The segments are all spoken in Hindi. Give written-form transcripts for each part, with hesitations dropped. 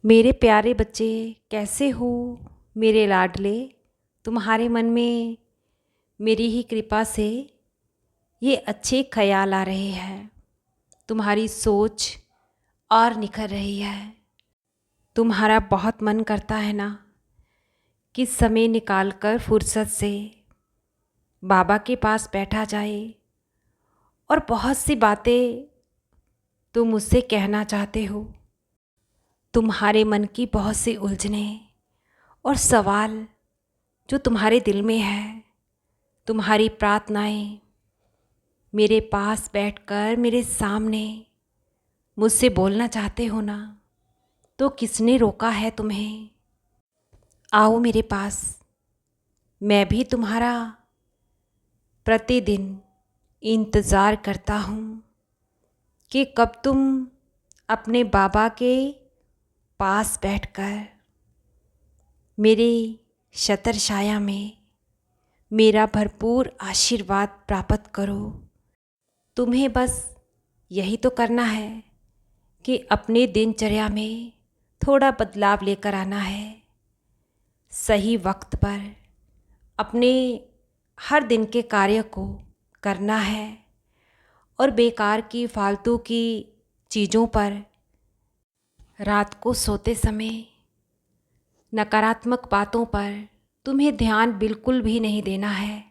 मेरे प्यारे बच्चे, कैसे हो? मेरे लाडले, तुम्हारे मन में मेरी ही कृपा से ये अच्छे ख्याल आ रहे हैं। तुम्हारी सोच और निखर रही है। तुम्हारा बहुत मन करता है ना कि समय निकाल कर फुर्सत से बाबा के पास बैठा जाए और बहुत सी बातें तुम मुझसे कहना चाहते हो। तुम्हारे मन की बहुत सी उलझनें और सवाल जो तुम्हारे दिल में है, तुम्हारी प्रार्थनाएं मेरे पास बैठकर मेरे सामने मुझसे बोलना चाहते हो ना, तो किसने रोका है तुम्हें? आओ मेरे पास। मैं भी तुम्हारा प्रतिदिन इंतज़ार करता हूँ कि कब तुम अपने बाबा के पास बैठकर मेरी छत्र छाया में मेरा भरपूर आशीर्वाद प्राप्त करो। तुम्हें बस यही तो करना है कि अपने दिनचर्या में थोड़ा बदलाव लेकर आना है। सही वक्त पर अपने हर दिन के कार्य को करना है और बेकार की फालतू की चीज़ों पर रात को सोते समय नकारात्मक बातों पर तुम्हें ध्यान बिल्कुल भी नहीं देना है।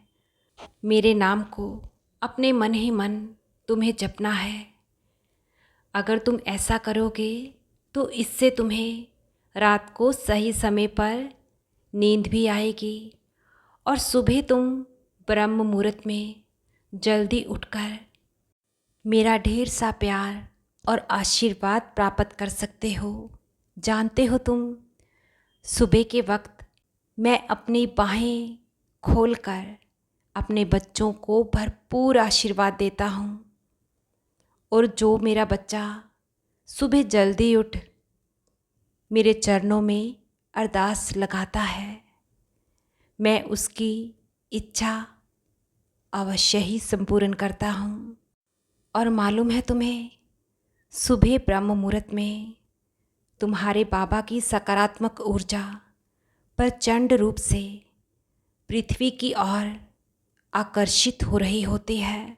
मेरे नाम को अपने मन ही मन तुम्हें जपना है। अगर तुम ऐसा करोगे तो इससे तुम्हें रात को सही समय पर नींद भी आएगी और सुबह तुम ब्रह्म मुहूर्त में जल्दी उठकर मेरा ढेर सा प्यार और आशीर्वाद प्राप्त कर सकते हो। जानते हो तुम, सुबह के वक्त मैं अपनी बाहें खोलकर अपने बच्चों को भरपूर आशीर्वाद देता हूँ। और जो मेरा बच्चा सुबह जल्दी उठ मेरे चरणों में अरदास लगाता है, मैं उसकी इच्छा अवश्य ही संपूर्ण करता हूँ। और मालूम है तुम्हें, सुबह ब्रह्म मुहूर्त में तुम्हारे बाबा की सकारात्मक ऊर्जा प्रचंड रूप से पृथ्वी की ओर आकर्षित हो रही होती है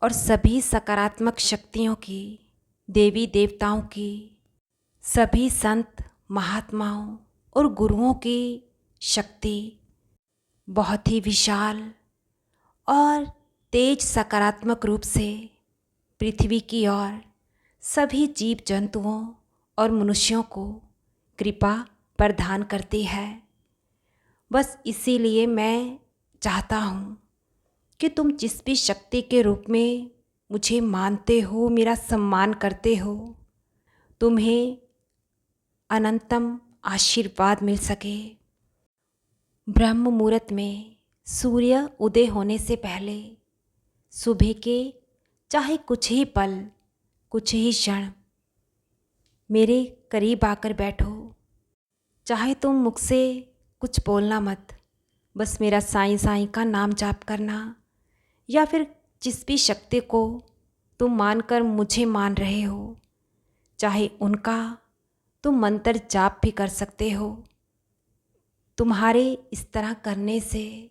और सभी सकारात्मक शक्तियों की, देवी देवताओं की, सभी संत महात्माओं और गुरुओं की शक्ति बहुत ही विशाल और तेज सकारात्मक रूप से पृथ्वी की ओर सभी जीव जंतुओं और मनुष्यों को कृपा प्रदान करती है। बस इसीलिए मैं चाहता हूँ कि तुम जिस भी शक्ति के रूप में मुझे मानते हो, मेरा सम्मान करते हो, तुम्हें अनंतम आशीर्वाद मिल सके। ब्रह्म मुहूर्त में सूर्य उदय होने से पहले सुबह के चाहे कुछ ही पल, कुछ ही क्षण मेरे करीब आकर बैठो। चाहे तुम मुझसे कुछ बोलना मत, बस मेरा साईं साईं का नाम जाप करना, या फिर जिस भी शक्ति को तुम मानकर मुझे मान रहे हो, चाहे उनका तुम मंत्र जाप भी कर सकते हो। तुम्हारे इस तरह करने से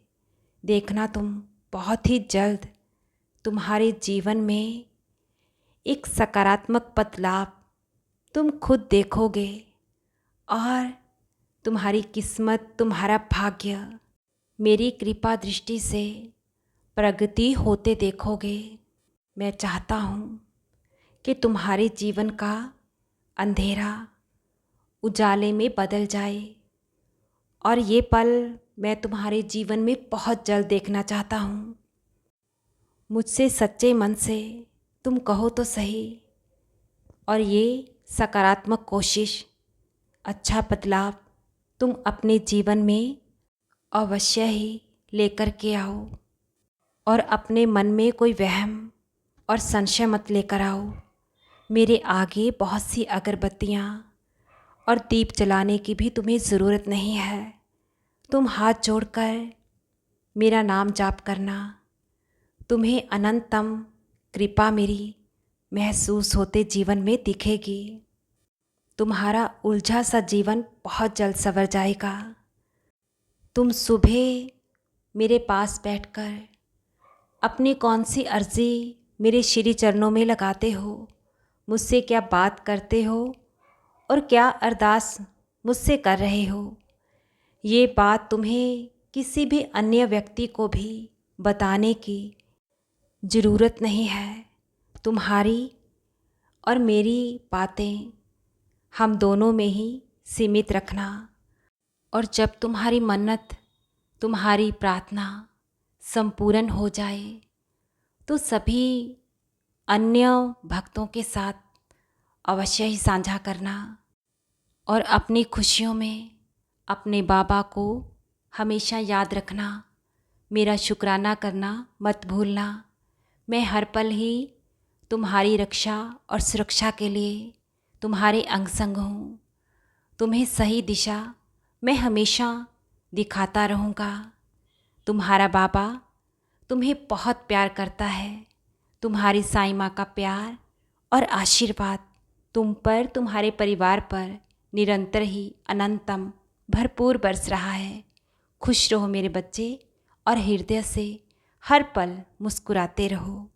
देखना, तुम बहुत ही जल्द तुम्हारे जीवन में एक सकारात्मक बदलाव तुम खुद देखोगे और तुम्हारी किस्मत, तुम्हारा भाग्य मेरी कृपा दृष्टि से प्रगति होते देखोगे। मैं चाहता हूँ कि तुम्हारे जीवन का अंधेरा उजाले में बदल जाए और ये पल मैं तुम्हारे जीवन में बहुत जल्द देखना चाहता हूँ। मुझसे सच्चे मन से तुम कहो तो सही, और ये सकारात्मक कोशिश, अच्छा बदलाव तुम अपने जीवन में अवश्य ही लेकर के आओ। और अपने मन में कोई वहम और संशय मत लेकर आओ। मेरे आगे बहुत सी अगरबत्तियाँ और दीप जलाने की भी तुम्हें ज़रूरत नहीं है। तुम हाथ जोड़कर मेरा नाम जाप करना, तुम्हें अनंतम कृपा मेरी महसूस होते जीवन में दिखेगी। तुम्हारा उलझा सा जीवन बहुत जल्द संवर जाएगा। तुम सुबह मेरे पास बैठकर अपनी कौन सी अर्ज़ी मेरे श्री चरणों में लगाते हो, मुझसे क्या बात करते हो और क्या अरदास मुझसे कर रहे हो, ये बात तुम्हें किसी भी अन्य व्यक्ति को भी बताने की ज़रूरत नहीं है। तुम्हारी और मेरी बातें हम दोनों में ही सीमित रखना। और जब तुम्हारी मन्नत, तुम्हारी प्रार्थना संपूर्ण हो जाए तो सभी अन्य भक्तों के साथ अवश्य ही साझा करना। और अपनी खुशियों में अपने बाबा को हमेशा याद रखना। मेरा शुक्राना करना मत भूलना। मैं हर पल ही तुम्हारी रक्षा और सुरक्षा के लिए तुम्हारे अंग संग हूँ। तुम्हें सही दिशा मैं हमेशा दिखाता रहूँगा। तुम्हारा बाबा तुम्हें बहुत प्यार करता है। तुम्हारी साईं माँ का प्यार और आशीर्वाद तुम पर, तुम्हारे परिवार पर निरंतर ही अनंतम भरपूर बरस रहा है। खुश रहो मेरे बच्चे और हृदय से हर पल मुस्कुराते रहो।